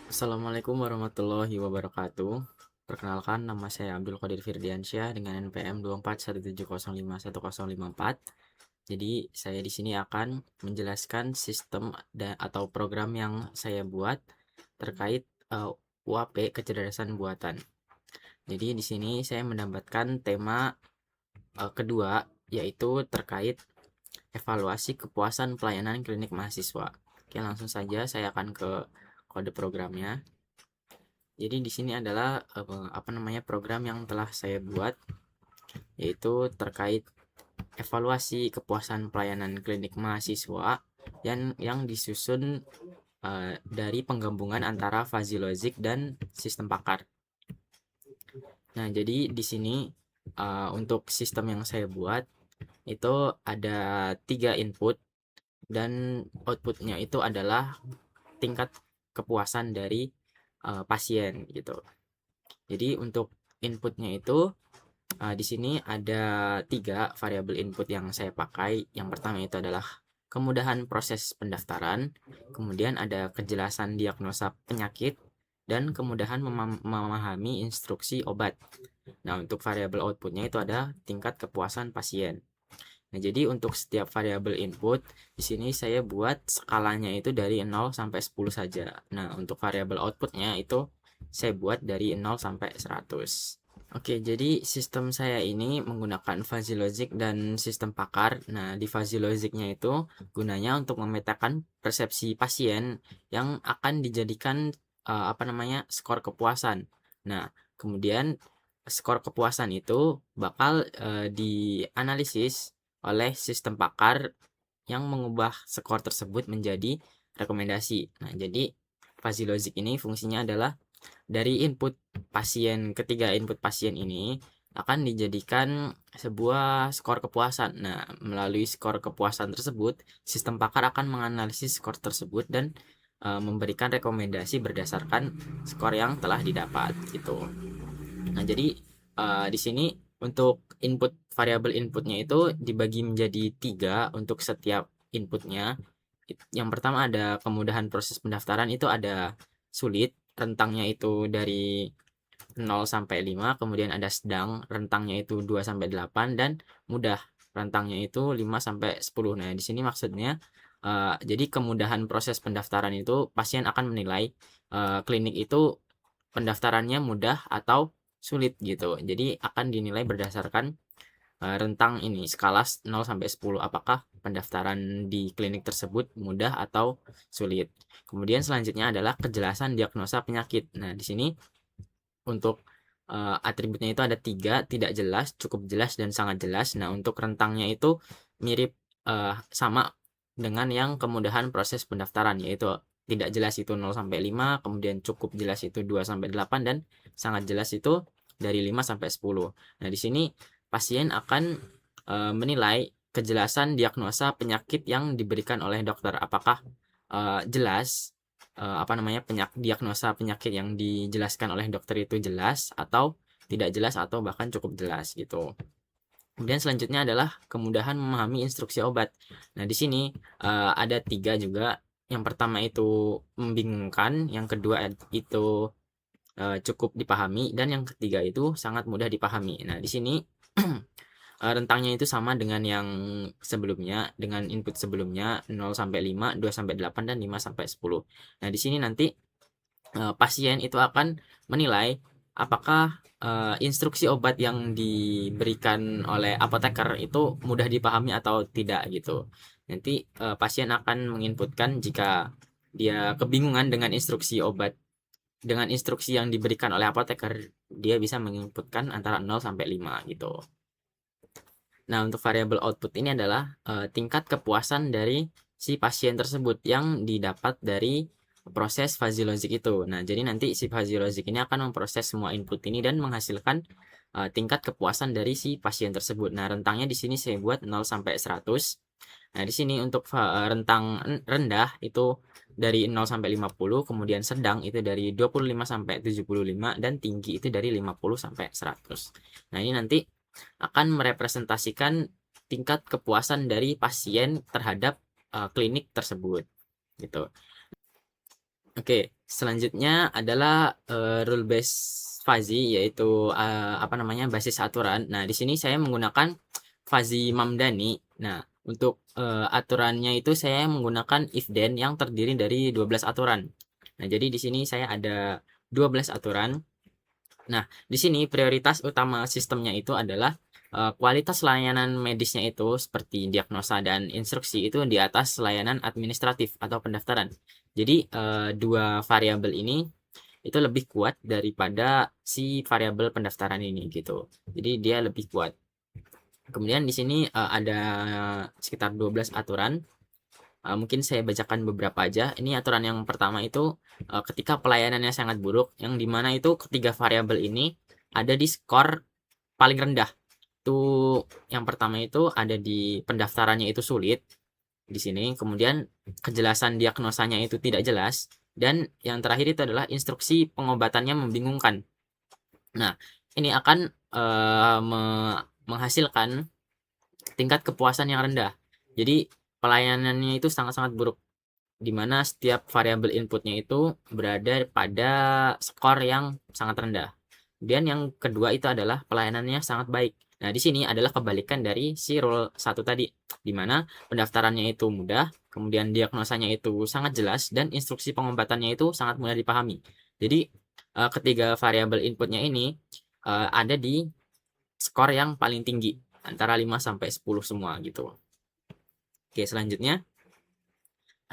Assalamualaikum warahmatullahi wabarakatuh. Perkenalkan, nama saya Abdul Qadir Firdiansyah dengan NPM 2417051054. Jadi, saya di sini akan menjelaskan sistem atau program yang saya buat terkait UAP kecerdasan buatan. Jadi, di sini saya mendapatkan tema kedua, yaitu terkait evaluasi kepuasan pelayanan klinik mahasiswa. Oke, langsung saja saya akan ke kode programnya. Jadi di sini adalah program yang telah saya buat, yaitu terkait evaluasi kepuasan pelayanan klinik mahasiswa yang disusun dari penggabungan antara Fuzzylogic dan sistem pakar. Nah, jadi di sini untuk sistem yang saya buat itu ada 3 input dan outputnya itu adalah tingkat kepuasan dari pasien gitu. Jadi untuk inputnya itu di sini ada 3 variabel input yang saya pakai. Yang pertama itu adalah kemudahan proses pendaftaran, kemudian ada kejelasan diagnosa penyakit, dan kemudahan memahami instruksi obat. Nah, untuk variabel outputnya itu ada tingkat kepuasan pasien. Nah, jadi untuk setiap variabel input, di sini saya buat skalanya itu dari 0 sampai 10 saja. Nah, untuk variabel outputnya itu saya buat dari 0 sampai 100. Oke, jadi sistem saya ini menggunakan fuzzy logic dan sistem pakar. Nah, di fuzzy logicnya itu gunanya untuk memetakan persepsi pasien yang akan dijadikan skor kepuasan. Nah, kemudian skor kepuasan itu bakal dianalisis oleh sistem pakar yang mengubah skor tersebut menjadi rekomendasi. Nah, jadi fuzzy logic ini fungsinya adalah dari input pasien, ketiga input pasien ini akan dijadikan sebuah skor kepuasan. Nah, melalui skor kepuasan tersebut, sistem pakar akan menganalisis skor tersebut dan memberikan rekomendasi berdasarkan skor yang telah didapat gitu. Nah, jadi di sini untuk input variabel inputnya itu dibagi menjadi 3 untuk setiap inputnya. Yang pertama ada kemudahan proses pendaftaran, itu ada sulit, rentangnya itu dari 0 sampai 5, kemudian ada sedang, rentangnya itu 2 sampai 8, dan mudah, rentangnya itu 5 sampai 10. Nah, di sini maksudnya jadi kemudahan proses pendaftaran itu pasien akan menilai klinik itu pendaftarannya mudah atau sulit gitu. Jadi akan dinilai berdasarkan rentang ini, skala 0 sampai 10, apakah pendaftaran di klinik tersebut mudah atau sulit. Kemudian selanjutnya adalah kejelasan diagnosa penyakit. Nah, di sini untuk atributnya itu ada 3, tidak jelas, cukup jelas, dan sangat jelas. Nah, untuk rentangnya itu mirip sama dengan yang kemudahan proses pendaftaran, yaitu tidak jelas itu 0 sampai 5, kemudian cukup jelas itu 2 sampai 8, dan sangat jelas itu dari 5 sampai 10. Nah, di sini pasien akan menilai kejelasan diagnosa penyakit yang diberikan oleh dokter, apakah jelas diagnosa penyakit yang dijelaskan oleh dokter itu jelas atau tidak jelas atau bahkan cukup jelas gitu. Kemudian selanjutnya adalah kemudahan memahami instruksi obat. Nah, di sini ada 3 juga. Yang pertama itu membingungkan, yang kedua itu cukup dipahami, dan yang ketiga itu sangat mudah dipahami. Nah, di sini rentangnya itu sama dengan yang sebelumnya, dengan input sebelumnya 0 sampai 5, 2 sampai 8, dan 5 sampai 10. Nah, di sini nanti pasien itu akan menilai apakah instruksi obat yang diberikan oleh apoteker itu mudah dipahami atau tidak gitu. Nanti pasien akan menginputkan jika dia kebingungan dengan instruksi obat, dengan instruksi yang diberikan oleh apoteker, dia bisa menginputkan antara 0 sampai 5 gitu. Nah, untuk variabel output ini adalah tingkat kepuasan dari si pasien tersebut yang didapat dari proses fuzzy logic itu. Nah, jadi nanti si fuzzy logic ini akan memproses semua input ini dan menghasilkan tingkat kepuasan dari si pasien tersebut. Nah, rentangnya di sini saya buat 0 sampai 100. Nah, di sini untuk rentang rendah itu dari 0 sampai 50, kemudian sedang itu dari 25 sampai 75, dan tinggi itu dari 50 sampai 100. Nah, ini nanti akan merepresentasikan tingkat kepuasan dari pasien terhadap klinik tersebut gitu. Oke, selanjutnya adalah rule based fuzzy, yaitu basis aturan. Nah, di sini saya menggunakan fuzzy Mamdani. Nah, untuk aturannya itu saya menggunakan if then yang terdiri dari 12 aturan. Nah, jadi di sini saya ada 12 aturan. Nah, di sini prioritas utama sistemnya itu adalah kualitas layanan medisnya itu seperti diagnosa dan instruksi itu di atas layanan administratif atau pendaftaran. Jadi dua variabel ini itu lebih kuat daripada si variabel pendaftaran ini gitu. Jadi dia lebih kuat. Kemudian di sini ada sekitar 12 aturan. Mungkin saya bacakan beberapa aja. Ini aturan yang pertama itu ketika pelayanannya sangat buruk, yang dimana itu ketiga variabel ini ada di skor paling rendah. Itu yang pertama itu ada di pendaftarannya itu sulit di sini, kemudian kejelasan diagnosanya itu tidak jelas, dan yang terakhir itu adalah instruksi pengobatannya membingungkan. Nah, ini akan menghasilkan tingkat kepuasan yang rendah. Jadi pelayanannya itu sangat-sangat buruk, di mana setiap variabel inputnya itu berada pada skor yang sangat rendah. Dan yang kedua itu adalah pelayanannya sangat baik. Nah, di sini adalah kebalikan dari si rule 1 tadi, di mana pendaftarannya itu mudah, kemudian diagnosanya itu sangat jelas, dan instruksi pengobatannya itu sangat mudah dipahami. Jadi, ketiga variabel inputnya ini ada di skor yang paling tinggi, antara 5 sampai 10 semua gitu. Oke, selanjutnya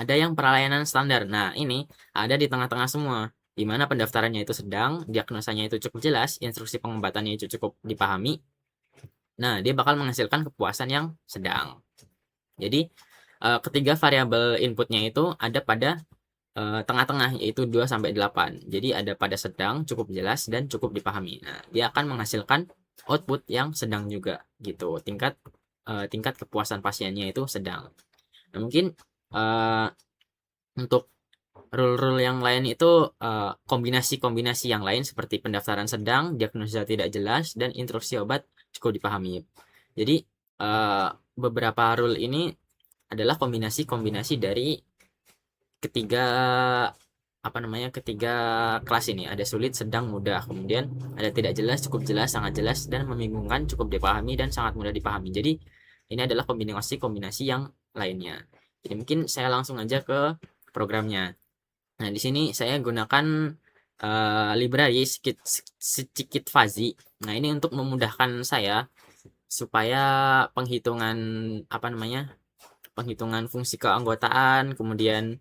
ada yang pelayanan standar. Nah, ini ada di tengah-tengah semua, di mana pendaftarannya itu sedang, diagnosanya itu cukup jelas, instruksi pengobatannya itu cukup dipahami. Nah, dia bakal menghasilkan kepuasan yang sedang. Jadi, ketiga variabel inputnya itu ada pada tengah-tengah, yaitu 2 sampai 8. Jadi ada pada sedang, cukup jelas, dan cukup dipahami. Nah, dia akan menghasilkan output yang sedang juga gitu. Tingkat kepuasan pasiennya itu sedang. Nah, mungkin untuk rule-rule yang lain itu kombinasi-kombinasi yang lain seperti pendaftaran sedang, diagnosa tidak jelas, dan instruksi obat cukup dipahami. Jadi beberapa rule ini adalah kombinasi-kombinasi dari ketiga ketiga kelas ini. Ada sulit, sedang, mudah. Kemudian ada tidak jelas, cukup jelas, sangat jelas, dan membingungkan, cukup dipahami, dan sangat mudah dipahami. Jadi ini adalah kombinasi-kombinasi yang lainnya. Jadi mungkin saya langsung aja ke programnya. Nah, di sini saya gunakan library sedikit fuzzy. Nah, ini untuk memudahkan saya supaya penghitungan penghitungan fungsi keanggotaan, kemudian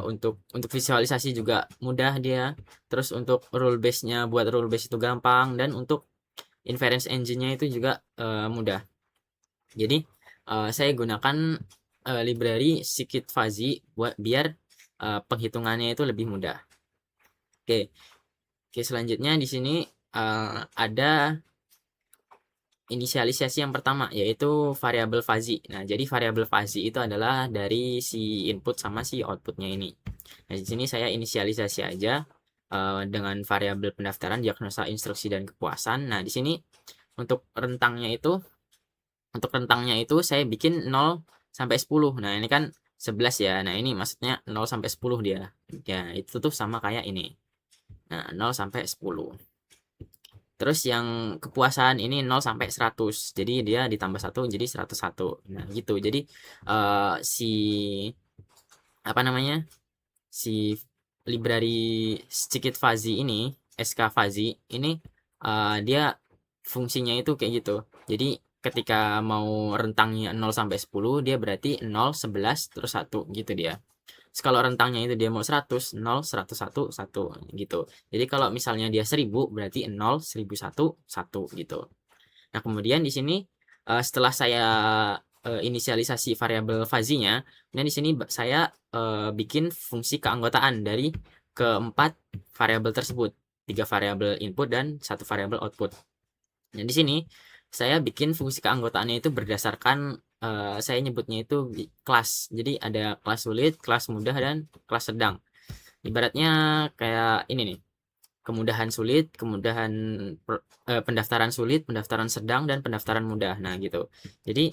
untuk visualisasi juga mudah dia. Terus untuk rule base-nya, buat rule base itu gampang, dan untuk inference engine-nya itu juga mudah. Jadi saya gunakan library sedikit fuzzy biar penghitungannya itu lebih mudah. Oke, selanjutnya di sini ada inisialisasi yang pertama, yaitu variabel fuzzy. Nah, jadi variabel fuzzy itu adalah dari si input sama si outputnya ini. Nah, di sini saya inisialisasi aja dengan variabel pendaftaran, diagnosa, instruksi, dan kepuasan. Nah, di sini untuk rentangnya itu saya bikin 0 sampai 10. Nah, ini kan 11 ya. Nah, ini maksudnya 0 sampai 10 dia. Ya, itu tuh sama kayak ini. Nah, 0 sampai 10. Terus yang kepuasan ini 0 sampai 100. Jadi dia ditambah 1 jadi 101. Nah, gitu. Jadi si si library sedikit fuzzy ini, SK fuzzy ini dia fungsinya itu kayak gitu. Jadi ketika mau rentangnya 0 sampai 10, dia berarti 0, 11, terus 1 gitu dia. Terus kalau rentangnya itu dia mau 100, 0, 101, 1 gitu. Jadi kalau misalnya dia 1000 berarti 0, 1001, 1 gitu. Nah, kemudian di sini setelah saya inisialisasi variabel fuzzy-nya, kemudian di sini saya bikin fungsi keanggotaan dari keempat variabel tersebut, 3 variabel input dan 1 variabel output. Nah, di sini saya bikin fungsi keanggotaannya itu berdasarkan saya nyebutnya itu kelas. Jadi ada kelas sulit, kelas mudah, dan kelas sedang. Ibaratnya kayak ini nih, kemudahan sulit, pendaftaran sulit, pendaftaran sedang, dan pendaftaran mudah. Nah, gitu. Jadi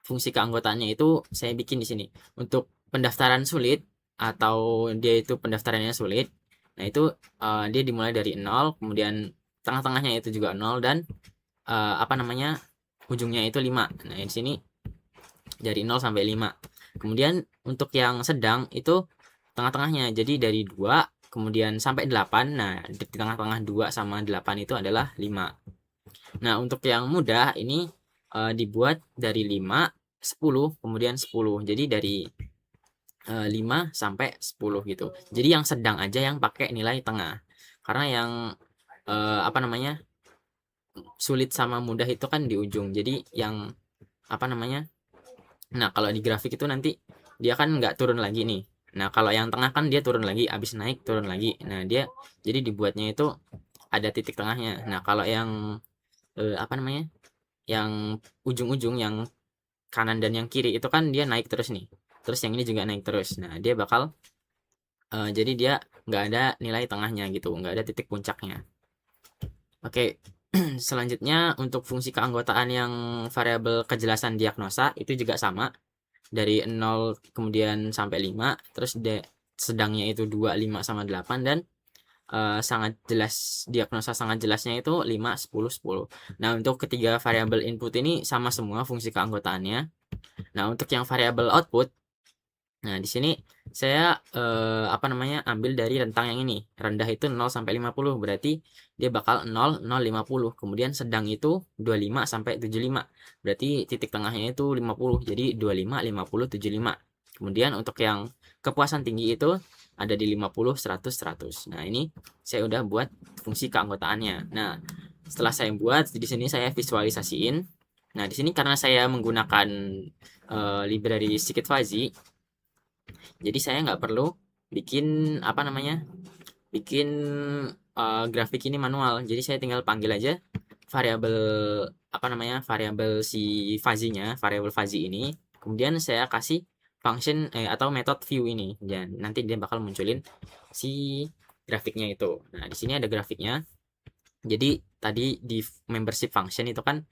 fungsi keanggotaannya itu saya bikin di sini. Untuk pendaftaran sulit atau dia itu pendaftarannya sulit, nah itu dia dimulai dari 0, kemudian tengah-tengahnya itu juga 0, dan apa namanya, ujungnya itu 5. Nah di sini dari 0 sampai 5. Kemudian untuk yang sedang itu tengah-tengahnya, jadi dari 2 kemudian sampai 8. Nah di tengah-tengah 2 sama 8 itu adalah 5. Nah untuk yang mudah ini dibuat dari 5, 10, kemudian 10. Jadi dari 5 sampai 10 gitu. Jadi yang sedang aja yang pakai nilai tengah. Karena yang apa namanya, sulit sama mudah itu kan di ujung. Jadi yang apa namanya, nah kalau di grafik itu nanti dia kan nggak turun lagi nih. Nah kalau yang tengah kan dia turun lagi, abis naik turun lagi. Nah dia jadi dibuatnya itu ada titik tengahnya. Nah kalau yang apa namanya, yang ujung-ujung, yang kanan dan yang kiri itu kan dia naik terus nih. Terus yang ini juga naik terus. Nah dia bakal jadi dia nggak ada nilai tengahnya gitu, nggak ada titik puncaknya. Oke, selanjutnya untuk fungsi keanggotaan yang variabel kejelasan diagnosa itu juga sama, dari 0 kemudian sampai 5, terus sedangnya itu 2, 5, sama 8, dan sangat jelas, diagnosa sangat jelasnya itu 5, 10, 10. Nah untuk ketiga variabel input ini sama semua fungsi keanggotaannya. Nah untuk yang variabel output, nah di sini saya apa namanya, ambil dari rentang yang ini, rendah itu 0 sampai 50, berarti dia bakal 0, 0, 50. Kemudian sedang itu 25 sampai 75, berarti titik tengahnya itu 50, jadi 25, 50, 75. Kemudian untuk yang kepuasan tinggi itu ada di 50, 100, 100. Nah ini saya udah buat fungsi keanggotaannya. Nah setelah saya buat di sini saya visualisasiin. Nah di sini karena saya menggunakan library Scikit Fuzzy, jadi saya nggak perlu bikin apa namanya, bikin grafik ini manual. Jadi saya tinggal panggil aja variabel apa namanya, variabel si fuzzy-nya, variabel fuzzy ini. Kemudian saya kasih function atau method view ini, dan nanti dia bakal munculin si grafiknya itu. Nah di sini ada grafiknya. Jadi tadi di membership function itu kan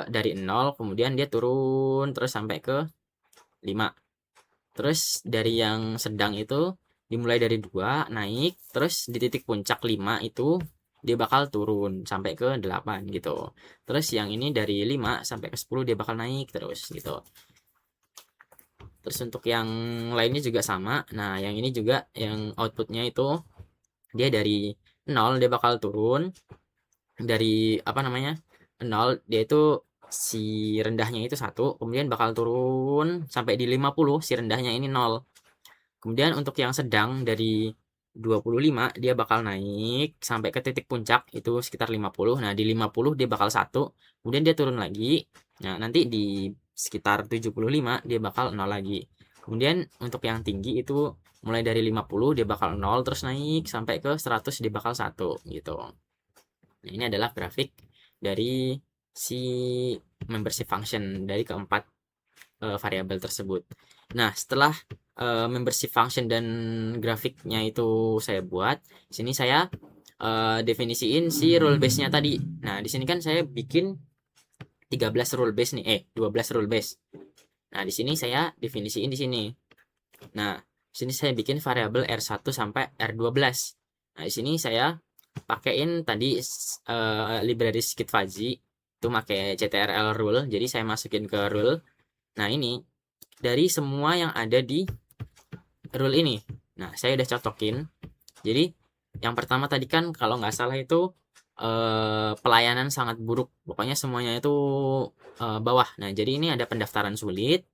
dari 0 kemudian dia turun terus sampai ke 5. Terus dari yang sedang itu dimulai dari 2 naik, terus di titik puncak 5 itu dia bakal turun sampai ke 8 gitu. Terus yang ini dari 5 sampai ke 10 dia bakal naik terus gitu. Terus untuk yang lainnya juga sama. Nah yang ini juga yang outputnya itu dia dari 0 dia bakal turun, dari apa namanya, 0 dia itu si rendahnya itu 1, kemudian bakal turun sampai di 50, si rendahnya ini 0. Kemudian untuk yang sedang dari 25 dia bakal naik sampai ke titik puncak itu sekitar 50. Nah, di 50 dia bakal 1, kemudian dia turun lagi. Nah, nanti di sekitar 75 dia bakal 0 lagi. Kemudian untuk yang tinggi itu mulai dari 50 dia bakal 0 terus naik sampai ke 100 dia bakal 1 gitu. Nah, ini adalah grafik dari si membership function dari keempat variabel tersebut. Nah, setelah membership function dan grafiknya itu saya buat, sini saya definisiin si rule base-nya tadi. Nah, di sini kan saya bikin 13 rule base nih, 12 rule base. Nah, di sini saya definisiin di sini. Nah, di sini saya bikin variabel R1 sampai R12. Nah, di sini saya pakein tadi library Scikit Fuzzy itu pakai CTRL rule. Jadi saya masukin ke rule. Nah, ini dari semua yang ada di rule ini. Nah, saya udah cocokin. Jadi, yang pertama tadi kan kalau nggak salah itu pelayanan sangat buruk. Pokoknya semuanya itu bawah. Nah, jadi ini ada pendaftaran sulit,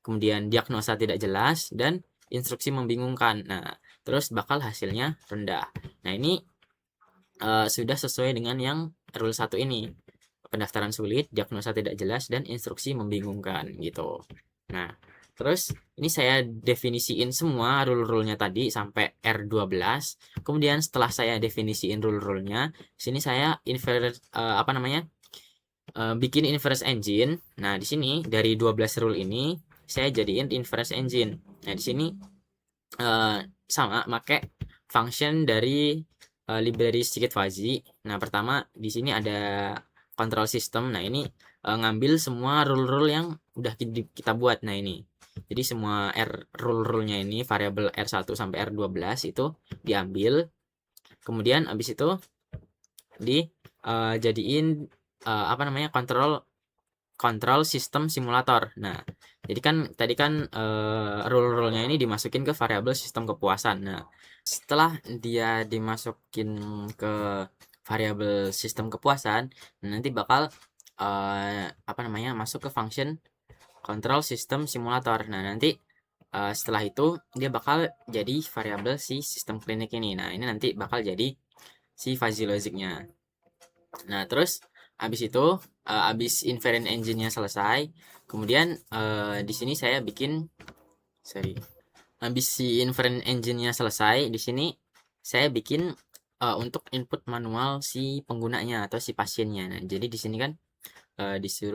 kemudian diagnosa tidak jelas, dan instruksi membingungkan. Nah, terus bakal hasilnya rendah. Nah, ini sudah sesuai dengan yang rule 1 ini. Pendaftaran sulit, diagnosa tidak jelas, dan instruksi membingungkan gitu. Nah, terus ini saya definisiin semua rule-rule-nya tadi sampai R12. Kemudian setelah saya definisiin rule-rule-nya, sini saya apa namanya? Bikin inference engine. Nah, di sini dari 12 rule ini saya jadiin inference engine. Nah, di sini sama pakai function dari library Scikit Fuzzy. Nah, pertama di sini ada control system. Nah, ini ngambil semua rule-rule yang udah kita buat. Nah, ini Jadi semua rule-nya ini, variabel R1 sampai R12 itu diambil, kemudian habis itu jadiin apa namanya, kontrol sistem simulator. Nah, jadi kan tadi kan rule-nya ini dimasukin ke variabel sistem kepuasan. Nah, setelah dia dimasukin ke variabel sistem kepuasan, nanti bakal apa namanya, masuk ke function kontrol sistem simulator. Nah, nanti setelah itu dia bakal jadi variabel si sistem klinik ini. Nah, ini nanti bakal jadi si fuzzy logic-nya. Nah, terus habis itu habis inference engine-nya selesai, kemudian di sini saya bikin habis si inference engine-nya selesai, di sini saya bikin untuk input manual si penggunanya atau si pasiennya. Nah, jadi di sini kan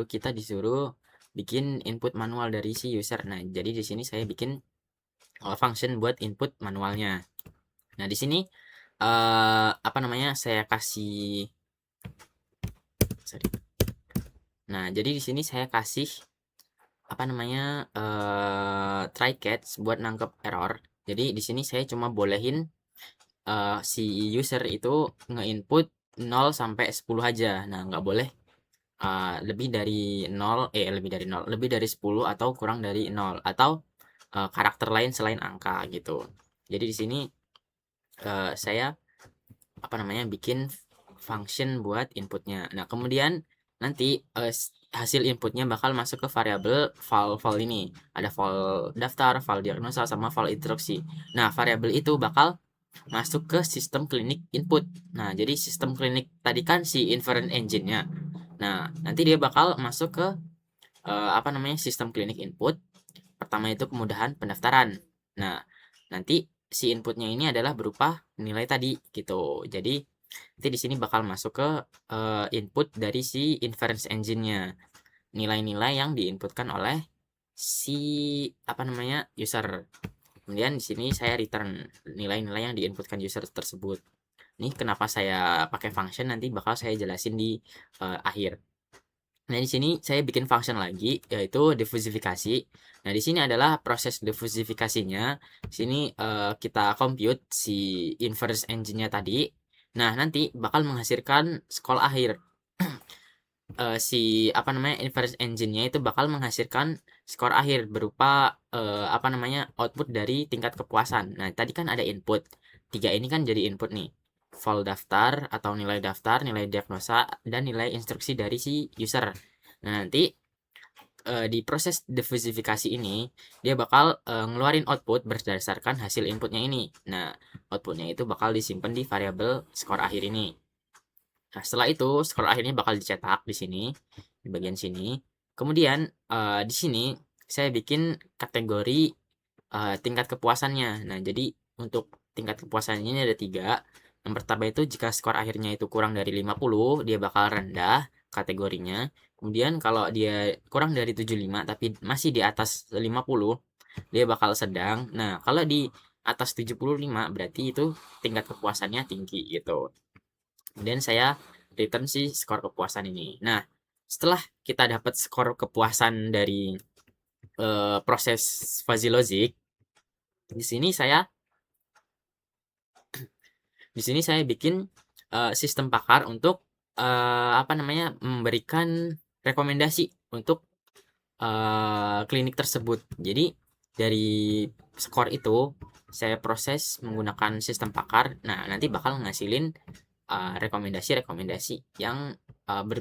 kita disuruh bikin input manual dari si user. Nah, jadi di sini saya bikin function buat input manualnya. Nah, di sini apa namanya, saya kasih Nah, jadi di sini saya kasih apa namanya, try catch buat nangkep error. Jadi di sini saya cuma bolehin si user itu nge-input 0 sampai 10 aja. Nah, nggak boleh lebih dari 0, lebih dari 10 atau kurang dari 0 atau karakter lain selain angka gitu. Jadi di sini saya apa namanya, bikin function buat inputnya. Nah, kemudian nanti hasil inputnya bakal masuk ke variabel file ini. Ada file daftar, file diagnosa, sama file instruksi. Nah, variabel itu bakal masuk ke sistem klinik input. Nah, jadi sistem klinik tadi kan si inference engine-nya. Nah, nanti dia bakal masuk ke apa namanya, sistem klinik input. Pertama itu kemudahan pendaftaran. Nah, nanti si inputnya ini adalah berupa nilai tadi gitu. Jadi nanti di sini bakal masuk ke input dari si inference engine-nya. Nilai-nilai yang diinputkan oleh si apa namanya, user. Kemudian di sini saya return nilai-nilai yang diinputkan user tersebut. Ini kenapa saya pakai function, nanti bakal saya jelasin di akhir. Nah, di sini saya bikin function lagi, yaitu diffusifikasi. Nah, di sini adalah proses diffusifikasinya. Di sini kita compute si inverse engine-nya tadi. Nah, nanti bakal menghasilkan skor akhir. Si apa namanya, inverse engine-nya itu bakal menghasilkan skor akhir berupa apa namanya, output dari tingkat kepuasan. Nah, tadi kan ada input. 3 ini kan jadi input nih. File daftar atau nilai daftar, nilai diagnosa, dan nilai instruksi dari si user. Nah, nanti di proses diffusifikasi ini dia bakal ngeluarin output berdasarkan hasil inputnya ini. Nah, outputnya itu bakal disimpan di variabel skor akhir ini. Nah, setelah itu skor akhirnya bakal dicetak di sini, di bagian sini. Kemudian di sini saya bikin kategori tingkat kepuasannya. Nah, jadi untuk tingkat kepuasan ini ada 3. Yang pertama itu jika skor akhirnya itu kurang dari 50, dia bakal rendah kategorinya. Kemudian kalau dia kurang dari 75 tapi masih di atas 50, dia bakal sedang. Nah, kalau di atas 75 berarti itu tingkat kepuasannya tinggi gitu. Kemudian saya return si skor kepuasan ini. Nah, setelah kita dapat skor kepuasan dari proses fuzzy logic, di sini saya bikin sistem pakar untuk apa namanya, memberikan rekomendasi untuk klinik tersebut. Jadi dari skor itu saya proses menggunakan sistem pakar. Nah, nanti bakal ngasilin rekomendasi-rekomendasi yang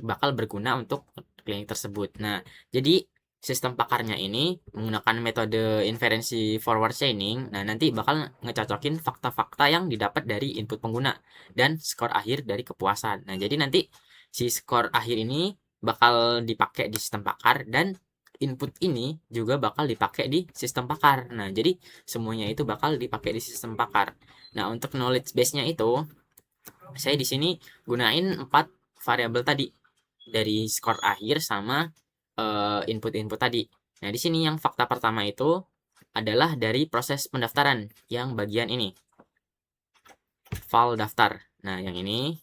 bakal berguna untuk klinik tersebut. Nah, jadi sistem pakarnya ini menggunakan metode inferensi forward chaining. Nah, nanti bakal ngecocokin fakta-fakta yang didapat dari input pengguna dan skor akhir dari kepuasan. Nah, jadi nanti si skor akhir ini bakal dipakai di sistem pakar dan input ini juga bakal dipakai di sistem pakar. Nah, jadi semuanya itu bakal dipakai di sistem pakar. Nah, untuk knowledge base-nya itu saya di sini gunain 4 variabel tadi dari skor akhir sama input-input tadi. Nah, di sini yang fakta pertama itu adalah dari proses pendaftaran yang bagian ini. File daftar. Nah, yang ini.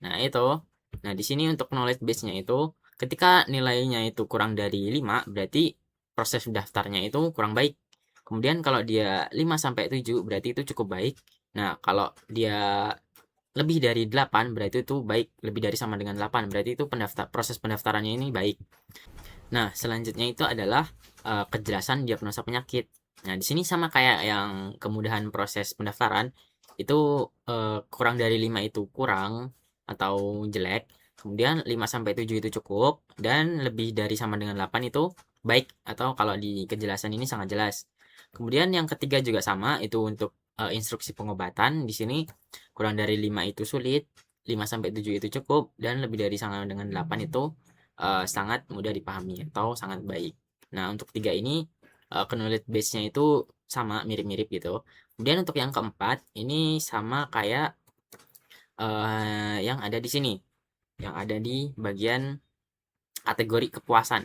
Nah, itu. Nah, di sini untuk knowledge base-nya itu ketika nilainya itu kurang dari 5, berarti proses daftarnya itu kurang baik. Kemudian kalau dia 5 sampai 7 berarti itu cukup baik. Nah, kalau dia lebih dari 8 berarti itu baik, lebih dari sama dengan 8 berarti itu proses pendaftarannya ini baik. Nah, selanjutnya itu adalah kejelasan diagnosa penyakit. Nah, di sini sama kayak yang kemudahan proses pendaftaran, itu kurang dari 5 itu kurang atau jelek. Kemudian 5 sampai 7 itu cukup dan lebih dari sama dengan 8 itu baik atau kalau di kejelasan ini sangat jelas. Kemudian yang ketiga juga sama, itu untuk instruksi pengobatan. Di sini kurang dari 5 itu sulit, 5 sampai 7 itu cukup dan lebih dari sama dengan 8 itu sangat mudah dipahami atau sangat baik. Nah, untuk tiga ini knowledge base-nya itu sama, mirip-mirip gitu. Kemudian untuk yang keempat, ini sama kayak yang ada di sini, yang ada di bagian kategori kepuasan.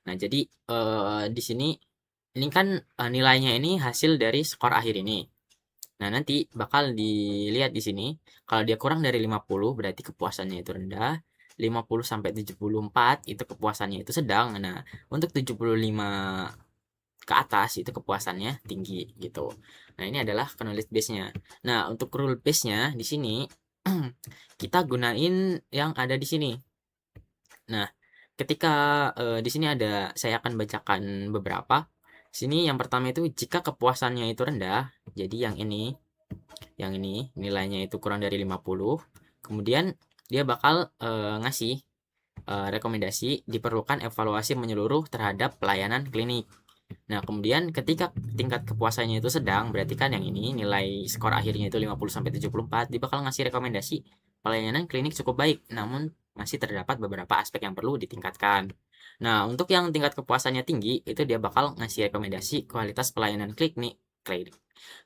Nah, jadi di sini ini kan nilainya ini hasil dari skor akhir ini. Nah, nanti bakal dilihat di sini, kalau dia kurang dari 50 berarti kepuasannya itu rendah, 50 sampai 74 itu kepuasannya itu sedang. Nah, untuk 75 ke atas itu kepuasannya tinggi gitu. Nah, ini adalah knowledge base-nya. Nah, untuk rule base-nya di sini kita gunain yang ada di sini. Nah, ketika di sini saya akan bacakan beberapa. Sini yang pertama itu jika kepuasannya itu rendah, jadi yang ini nilainya itu kurang dari 50, kemudian dia bakal ngasih rekomendasi diperlukan evaluasi menyeluruh terhadap pelayanan klinik. Nah, kemudian ketika tingkat kepuasannya itu sedang, berarti kan yang ini nilai skor akhirnya itu 50 sampai 74, dia bakal ngasih rekomendasi pelayanan klinik cukup baik, namun masih terdapat beberapa aspek yang perlu ditingkatkan. Nah, untuk yang tingkat kepuasannya tinggi, itu dia bakal ngasih rekomendasi kualitas pelayanan klinik.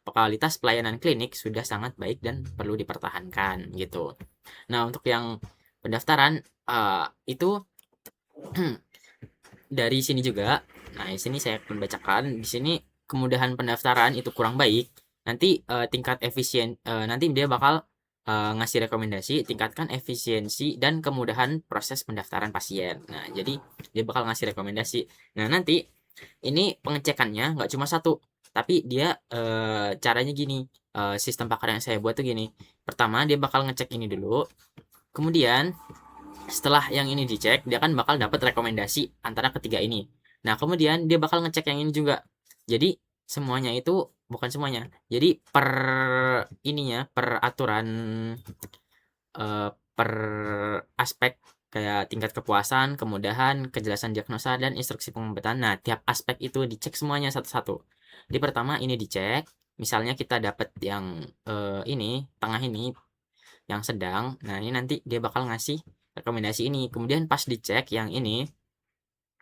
Kualitas pelayanan klinik sudah sangat baik dan perlu dipertahankan gitu. Nah, untuk yang pendaftaran itu dari sini juga. Nah, di sini saya akan bacakan. Di sini kemudahan pendaftaran itu kurang baik. Nanti tingkat nanti dia bakal ngasih rekomendasi tingkatkan efisiensi dan kemudahan proses pendaftaran pasien. Nah, jadi dia bakal ngasih rekomendasi. Nah, nanti ini pengecekannya nggak cuma satu, tapi dia caranya gini. Sistem pakar yang saya buat tuh gini. Pertama, dia bakal ngecek ini dulu. Kemudian setelah yang ini dicek, dia kan bakal dapat rekomendasi antara ketiga ini. Nah, kemudian dia bakal ngecek yang ini juga. Jadi semuanya itu bukan semuanya. Jadi per aturan per aspek kayak tingkat kepuasan, kemudahan, kejelasan diagnosa dan instruksi pengobatan. Nah, tiap aspek itu dicek semuanya satu-satu. Di pertama ini dicek, misalnya kita dapat yang ini, tengah ini, yang sedang. Nah, ini nanti dia bakal ngasih rekomendasi ini. Kemudian pas dicek yang ini,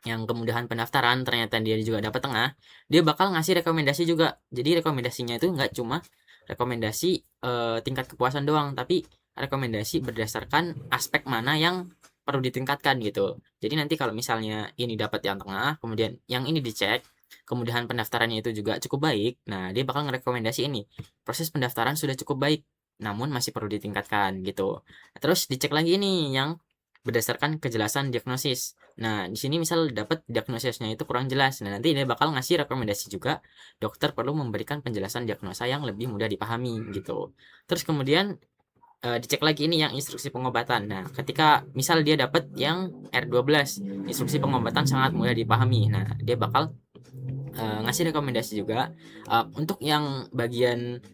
yang kemudahan pendaftaran, ternyata dia juga dapat tengah, dia bakal ngasih rekomendasi juga. Jadi rekomendasinya itu nggak cuma rekomendasi tingkat kepuasan doang, tapi rekomendasi berdasarkan aspek mana yang perlu ditingkatkan gitu. Jadi nanti kalau misalnya ini dapat yang tengah, kemudian yang ini dicek, kemudahan pendaftarannya itu juga cukup baik, nah dia bakal ngerekomendasi ini. Proses pendaftaran sudah cukup baik, namun masih perlu ditingkatkan gitu. Terus dicek lagi ini yang berdasarkan kejelasan diagnosis. Nah, di sini misal dapat diagnosisnya itu kurang jelas. Nah, nanti dia bakal ngasih rekomendasi juga dokter perlu memberikan penjelasan diagnosa yang lebih mudah dipahami gitu. Terus kemudian dicek lagi ini yang instruksi pengobatan. Nah, ketika misal dia dapat yang R12, instruksi pengobatan sangat mudah dipahami. Nah, dia bakal ngasih rekomendasi juga untuk yang bagian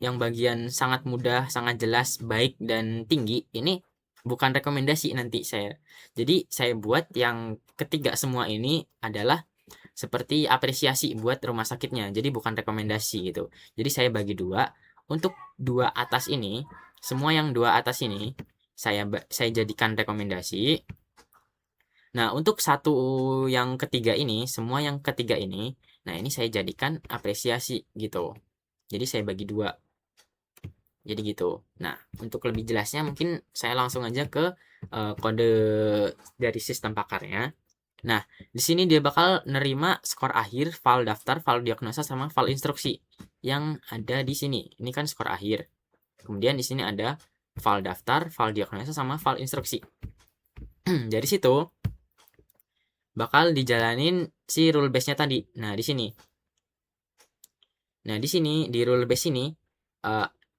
yang bagian sangat mudah, sangat jelas, baik dan tinggi. Ini bukan rekomendasi nanti saya. Jadi saya buat yang ketiga semua ini adalah seperti apresiasi buat rumah sakitnya. Jadi bukan rekomendasi gitu. Jadi saya bagi dua. Untuk dua atas ini, semua yang dua atas ini saya jadikan rekomendasi. Nah, untuk satu yang ketiga ini, semua yang ketiga ini, nah ini saya jadikan apresiasi gitu. Jadi saya bagi dua. Jadi gitu. Nah, untuk lebih jelasnya mungkin saya langsung aja ke kode dari sistem pakarnya. Nah, di sini dia bakal nerima skor akhir, file daftar, file diagnosa, sama file instruksi yang ada di sini. Ini kan skor akhir. Kemudian di sini ada file daftar, file diagnosa, sama file instruksi. Dari situ bakal dijalanin si rule base-nya tadi. Nah, di sini. Nah, di sini di rule base ini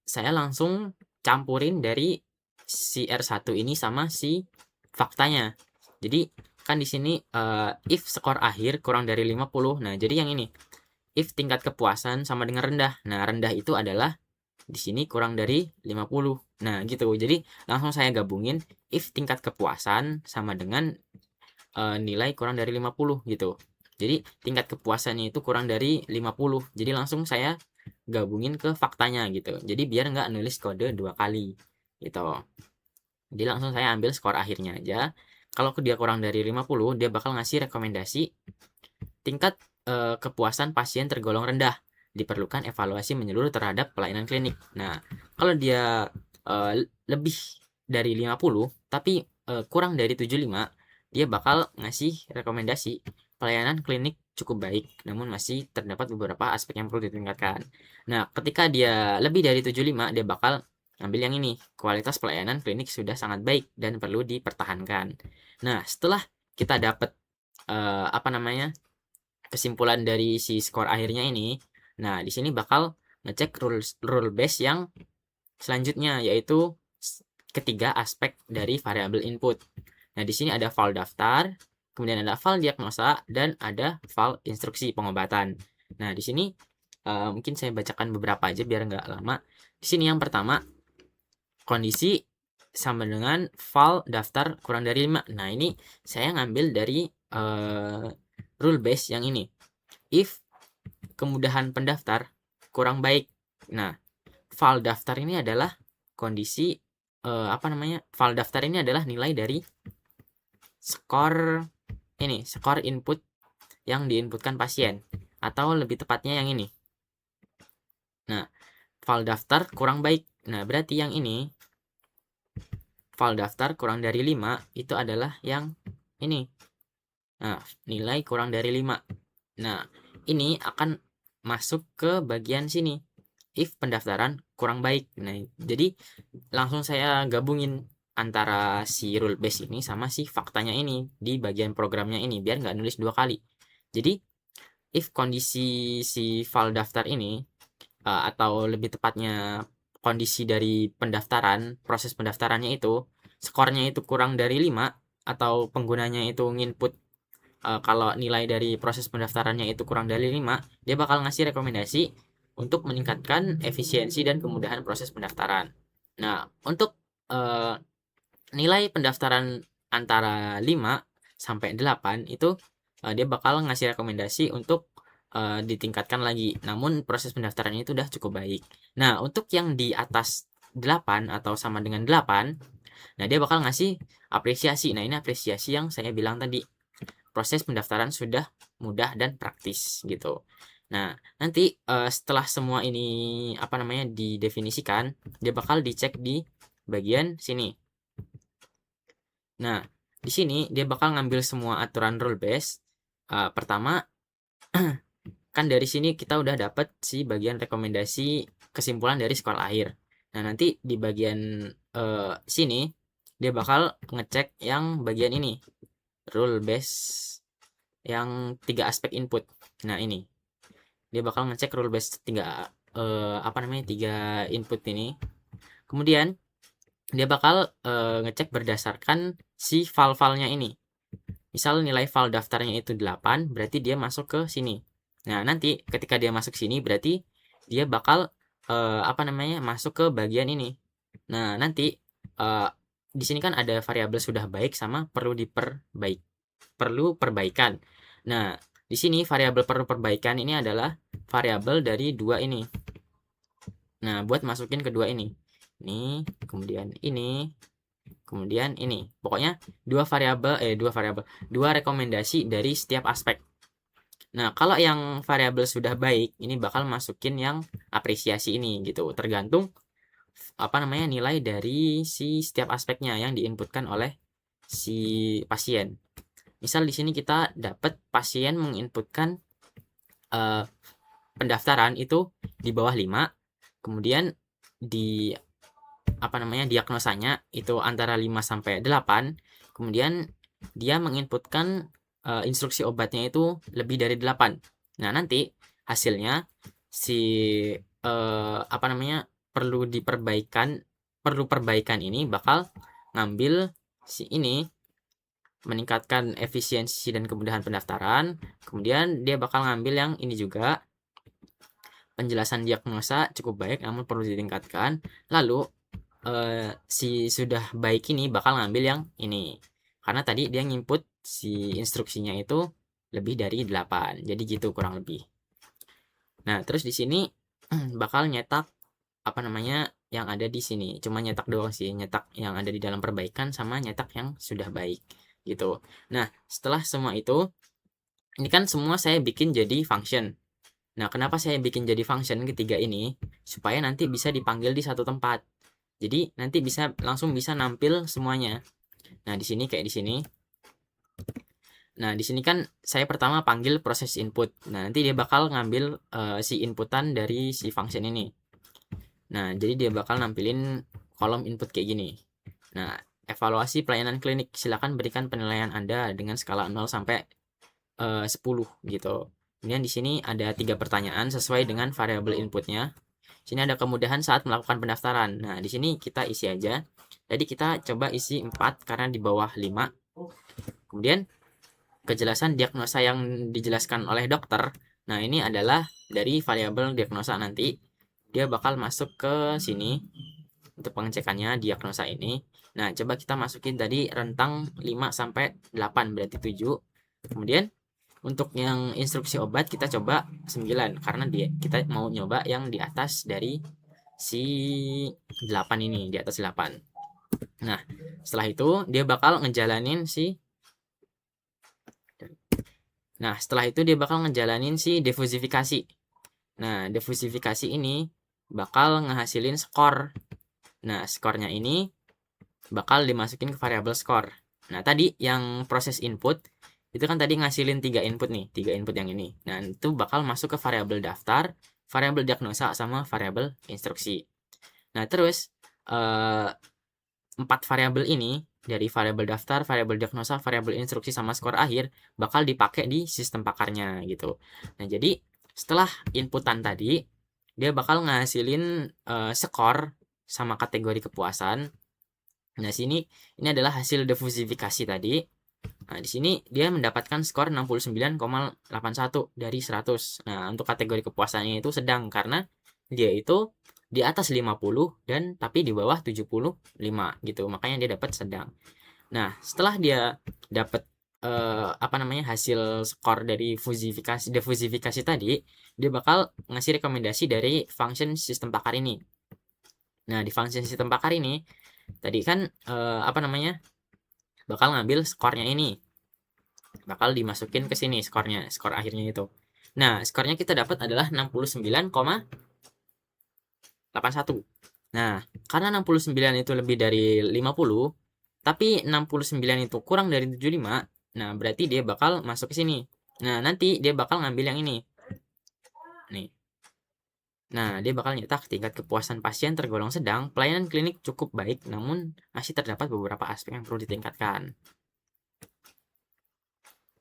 saya langsung campurin dari si R1 ini sama si faktanya. Jadi kan di sini if skor akhir kurang dari 50. Nah, jadi yang ini if tingkat kepuasan sama dengan rendah. Nah, rendah itu adalah di sini kurang dari 50. Nah, gitu. Jadi langsung saya gabungin if tingkat kepuasan sama dengan nilai kurang dari 50 gitu. Jadi tingkat kepuasannya itu kurang dari 50. Jadi langsung saya gabungin ke faktanya gitu. Jadi biar nggak nulis kode 2 kali gitu. Jadi langsung saya ambil skor akhirnya aja. Kalau dia kurang dari 50, dia bakal ngasih rekomendasi tingkat kepuasan pasien tergolong rendah. Diperlukan evaluasi menyeluruh terhadap pelayanan klinik. Nah, kalau dia lebih dari 50 tapi kurang dari 75, dia bakal ngasih rekomendasi pelayanan klinik cukup baik, namun masih terdapat beberapa aspek yang perlu ditingkatkan. Nah, ketika dia lebih dari 75, dia bakal ambil yang ini, kualitas pelayanan klinik sudah sangat baik dan perlu dipertahankan. Nah, setelah kita dapat apa namanya kesimpulan dari si skor akhirnya ini, nah di sini bakal ngecek rule base yang selanjutnya, yaitu ketiga aspek dari variabel input. Nah, di sini ada file daftar, kemudian ada file diagnosa, dan ada file instruksi pengobatan. Nah, di sini mungkin saya bacakan beberapa aja biar nggak lama. Di sini yang pertama, kondisi sama dengan file daftar kurang dari 5. Nah, ini saya ngambil dari rule base yang ini. If kemudahan pendaftar kurang baik. Nah, file daftar ini adalah kondisi file daftar ini adalah nilai dari skor skor input yang diinputkan pasien, atau lebih tepatnya yang ini. Nah, file daftar kurang baik. Nah, berarti yang ini file daftar kurang dari 5 itu adalah yang ini. Nah, nilai kurang dari 5. Nah, ini akan masuk ke bagian sini. If pendaftaran kurang baik. Nah, jadi langsung saya gabungin antara si rule base ini sama si faktanya ini di bagian programnya ini biar nggak nulis 2 kali. Jadi if kondisi si file daftar ini atau lebih tepatnya kondisi dari pendaftaran, proses pendaftarannya itu skornya itu kurang dari 5 atau penggunanya itu nginput kalau nilai dari proses pendaftarannya itu kurang dari 5, dia bakal ngasih rekomendasi untuk meningkatkan efisiensi dan kemudahan proses pendaftaran. Nah, untuk nilai pendaftaran antara 5 sampai 8 itu dia bakal ngasih rekomendasi untuk ditingkatkan lagi. Namun proses pendaftarannya itu udah cukup baik. Nah, untuk yang di atas 8 atau sama dengan 8, nah dia bakal ngasih apresiasi. Nah, ini apresiasi yang saya bilang tadi. Proses pendaftaran sudah mudah dan praktis gitu. Nah, nanti setelah semua ini didefinisikan, dia bakal dicek di bagian sini. Nah, di sini dia bakal ngambil semua aturan rule base. Pertama, kan dari sini kita udah dapet si bagian rekomendasi kesimpulan dari skor akhir. Nah, nanti di bagian sini dia bakal ngecek yang bagian ini, rule base yang 3 aspek input. Nah, ini dia bakal ngecek rule base 3 3 input ini. Kemudian dia bakal ngecek berdasarkan si file-filenya ini. Misal nilai file daftarnya itu 8, berarti dia masuk ke sini. Nah, nanti ketika dia masuk sini berarti dia bakal masuk ke bagian ini. Nah, nanti di sini kan ada variabel sudah baik sama perlu perbaikan. Nah, di sini variabel perlu perbaikan ini adalah variabel dari 2 ini. Nah, buat masukin kedua ini. Ini, kemudian ini, kemudian ini. Pokoknya dua rekomendasi dari setiap aspek. Nah, kalau yang variabel sudah baik, ini bakal masukin yang apresiasi ini gitu. Tergantung nilai dari si setiap aspeknya yang diinputkan oleh si pasien. Misal di sini kita dapat pasien menginputkan pendaftaran itu di bawah 5, kemudian di diagnosanya itu antara 5 sampai 8, kemudian dia menginputkan instruksi obatnya itu lebih dari 8. Nah, nanti hasilnya perlu perbaikan ini bakal ngambil si ini, meningkatkan efisiensi dan kemudahan pendaftaran. Kemudian dia bakal ngambil yang ini juga, penjelasan diagnosa cukup baik namun perlu ditingkatkan. Lalu si sudah baik ini bakal ngambil yang ini, karena tadi dia nginput si instruksinya itu lebih dari 8. Jadi gitu kurang lebih. Nah, terus di sini bakal nyetak yang ada di sini. Cuma nyetak doang sih, nyetak yang ada di dalam perbaikan sama nyetak yang sudah baik gitu. Nah, setelah semua itu, ini kan semua saya bikin jadi function. Nah, kenapa saya bikin jadi function ketiga ini? Supaya nanti bisa dipanggil di satu tempat. Jadi nanti langsung bisa nampil semuanya. Nah, di sini kayak di sini. Nah, di sini kan saya pertama panggil proses input. Nah, nanti dia bakal ngambil si inputan dari si function ini. Nah, jadi dia bakal nampilin kolom input kayak gini. Nah, evaluasi pelayanan klinik. Silakan berikan penilaian Anda dengan skala 0 sampai 10 gitu. Kemudian di sini ada 3 pertanyaan sesuai dengan variabel inputnya. Sini ada kemudahan saat melakukan pendaftaran. Nah, di sini kita isi aja. Jadi kita coba isi 4 karena di bawah 5. Kemudian kejelasan diagnosa yang dijelaskan oleh dokter. Nah, ini adalah dari variabel diagnosa nanti. Dia bakal masuk ke sini untuk pengecekannya diagnosa ini. Nah, coba kita masukin tadi rentang 5 sampai 8 berarti 7. Kemudian untuk yang instruksi obat kita coba 9 karena kita mau nyoba yang di atas dari si 8 ini, di atas 8. Nah, setelah itu dia bakal ngejalanin si defusifikasi. Nah, defusifikasi ini bakal ngehasilin skor. Nah, skornya ini bakal dimasukin ke variabel skor. Nah, tadi yang proses input itu kan tadi ngasilin 3 input nih, 3 input yang ini. Nah, itu bakal masuk ke variabel daftar, variabel diagnosa, sama variabel instruksi. Nah, terus 4 variabel ini dari variabel daftar, variabel diagnosa, variabel instruksi, sama skor akhir bakal dipakai di sistem pakarnya gitu. Nah, jadi setelah inputan tadi dia bakal ngasilin skor sama kategori kepuasan. Nah, ini adalah hasil defusifikasi tadi. Nah, di sini dia mendapatkan skor 69,81 dari 100. Nah, untuk kategori kepuasannya itu sedang karena dia itu di atas 50 dan tapi di bawah 75 gitu. Makanya dia dapat sedang. Nah, setelah dia dapat hasil skor dari defusifikasi tadi, dia bakal ngasih rekomendasi dari function sistem pakar ini. Nah, di function sistem pakar ini tadi kan bakal ngambil skornya ini, bakal dimasukin ke sini skor akhirnya itu. Nah, skornya kita dapat adalah 69,81. Nah, karena 69 itu lebih dari 50, tapi 69 itu kurang dari 75, nah berarti dia bakal masuk ke sini. Nah, nanti dia bakal ngambil yang ini. Nih. Nah, dia bakal nyetak tingkat kepuasan pasien tergolong sedang, pelayanan klinik cukup baik, namun masih terdapat beberapa aspek yang perlu ditingkatkan.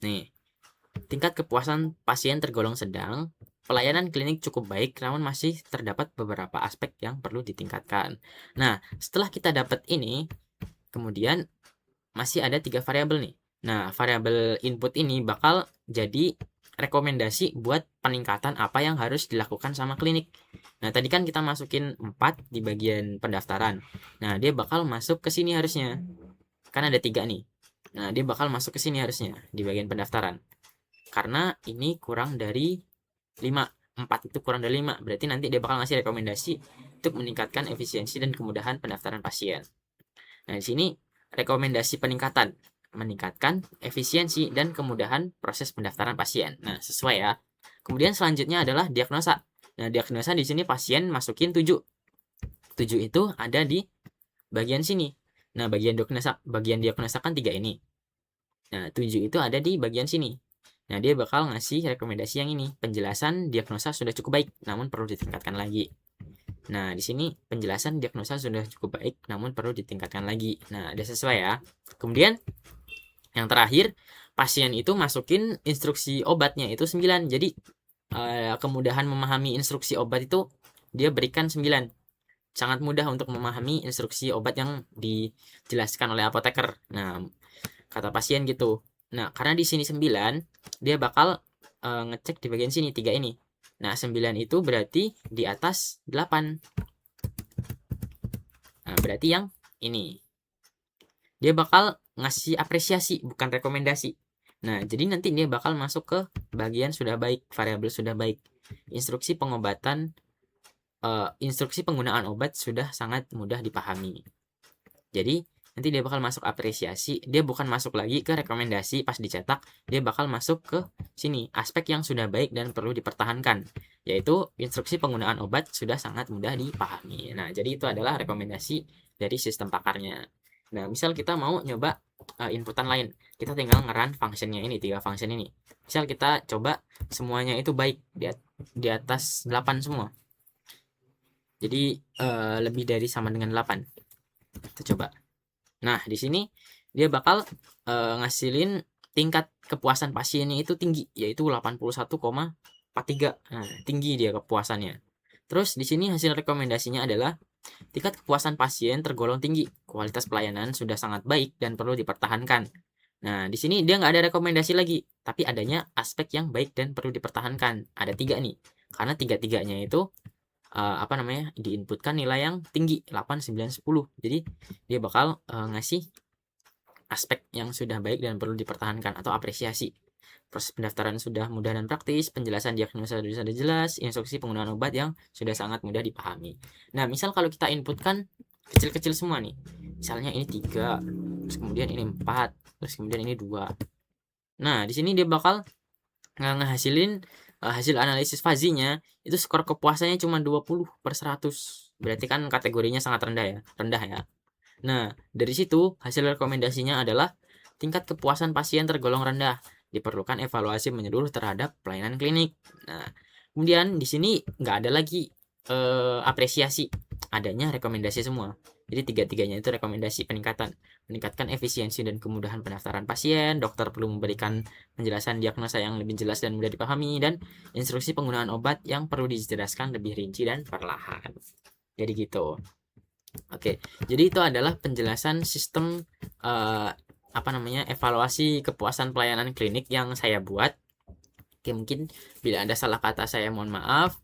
Nih, tingkat kepuasan pasien tergolong sedang, pelayanan klinik cukup baik, namun masih terdapat beberapa aspek yang perlu ditingkatkan. Nah, setelah kita dapat ini, kemudian masih ada 3 variabel nih. Nah, variabel input ini bakal jadi rekomendasi buat peningkatan apa yang harus dilakukan sama klinik. Nah, tadi kan kita masukin 4 di bagian pendaftaran. Nah, dia bakal masuk ke sini harusnya. Kan ada 3 nih. Nah, dia bakal masuk ke sini harusnya di bagian pendaftaran. Karena ini kurang dari 5. 4 itu kurang dari 5. Berarti nanti dia bakal ngasih rekomendasi untuk meningkatkan efisiensi dan kemudahan pendaftaran pasien. Nah, di sini rekomendasi meningkatkan efisiensi dan kemudahan proses pendaftaran pasien. Nah, sesuai ya. Kemudian selanjutnya adalah diagnosa. Nah, diagnosa di sini pasien masukin 7. 7 itu ada di bagian sini. Nah, bagian diagnosa kan 3 ini. Nah, 7 itu ada di bagian sini. Nah, dia bakal ngasih rekomendasi yang ini. Penjelasan diagnosa sudah cukup baik, namun perlu ditingkatkan lagi. Nah, di sini penjelasan diagnosa sudah cukup baik, namun perlu ditingkatkan lagi. Nah, ada sesuai ya. Kemudian yang terakhir, pasien itu masukin instruksi obatnya itu 9. Jadi kemudahan memahami instruksi obat itu dia berikan 9. Sangat mudah untuk memahami instruksi obat yang dijelaskan oleh apoteker. Nah, kata pasien gitu. Nah, karena di sini 9, dia bakal ngecek di bagian sini 3 ini. Nah, 9 itu berarti di atas 8. Nah, berarti yang ini. Dia bakal ngasih apresiasi, bukan rekomendasi. Nah, jadi nanti dia bakal masuk ke bagian sudah baik, variabel sudah baik. Instruksi pengobatan, instruksi penggunaan obat sudah sangat mudah dipahami. Jadi, nanti dia bakal masuk apresiasi, dia bukan masuk lagi ke rekomendasi pas dicetak, dia bakal masuk ke sini, aspek yang sudah baik dan perlu dipertahankan, yaitu instruksi penggunaan obat sudah sangat mudah dipahami. Nah, jadi itu adalah rekomendasi dari sistem pakarnya. Nah, misal kita mau nyoba inputan lain, kita tinggal ngeran functionnya ini, 3 function ini. Misal kita coba semuanya itu baik, di atas 8 semua. Jadi lebih dari sama dengan 8. Kita coba. Nah, di sini dia bakal ngasilin tingkat kepuasan pasiennya itu tinggi, yaitu 81,43. Nah, tinggi dia kepuasannya. Terus di sini hasil rekomendasinya adalah tingkat kepuasan pasien tergolong tinggi, kualitas pelayanan sudah sangat baik dan perlu dipertahankan. Nah, di sini dia nggak ada rekomendasi lagi, tapi adanya aspek yang baik dan perlu dipertahankan. Ada 3 nih, karena 3-3-nya itu diinputkan nilai yang tinggi, 8, 9, 10. Jadi dia bakal ngasih aspek yang sudah baik dan perlu dipertahankan atau apresiasi. Proses pendaftaran sudah mudah dan praktis, penjelasan diagnosa sudah jelas, instruksi penggunaan obat yang sudah sangat mudah dipahami. Nah, misal kalau kita inputkan kecil-kecil semua nih. Misalnya ini 3, terus kemudian ini 4, terus kemudian ini 2. Nah, di sini dia bakal ngehasilin hasil analisis fazinya itu skor kepuasannya cuma 20/100. Berarti kan kategorinya sangat rendah ya. Nah, dari situ hasil rekomendasinya adalah tingkat kepuasan pasien tergolong rendah. Diperlukan evaluasi menyeluruh terhadap pelayanan klinik. Nah, kemudian di sini nggak ada lagi apresiasi, adanya rekomendasi semua. Jadi 3-3-nya itu rekomendasi meningkatkan efisiensi dan kemudahan pendaftaran pasien, dokter perlu memberikan penjelasan diagnosa yang lebih jelas dan mudah dipahami, dan instruksi penggunaan obat yang perlu dijelaskan lebih rinci dan perlahan. Jadi gitu. Oke, jadi itu adalah penjelasan sistem evaluasi kepuasan pelayanan klinik yang saya buat. Oke, mungkin bila ada salah kata saya mohon maaf.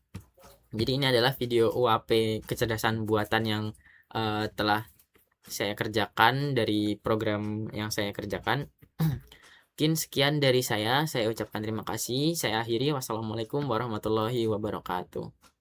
Jadi ini adalah video UAP kecerdasan buatan yang telah saya kerjakan dari program yang saya kerjakan. Mungkin sekian dari saya ucapkan terima kasih. Saya akhiri, wassalamualaikum warahmatullahi wabarakatuh.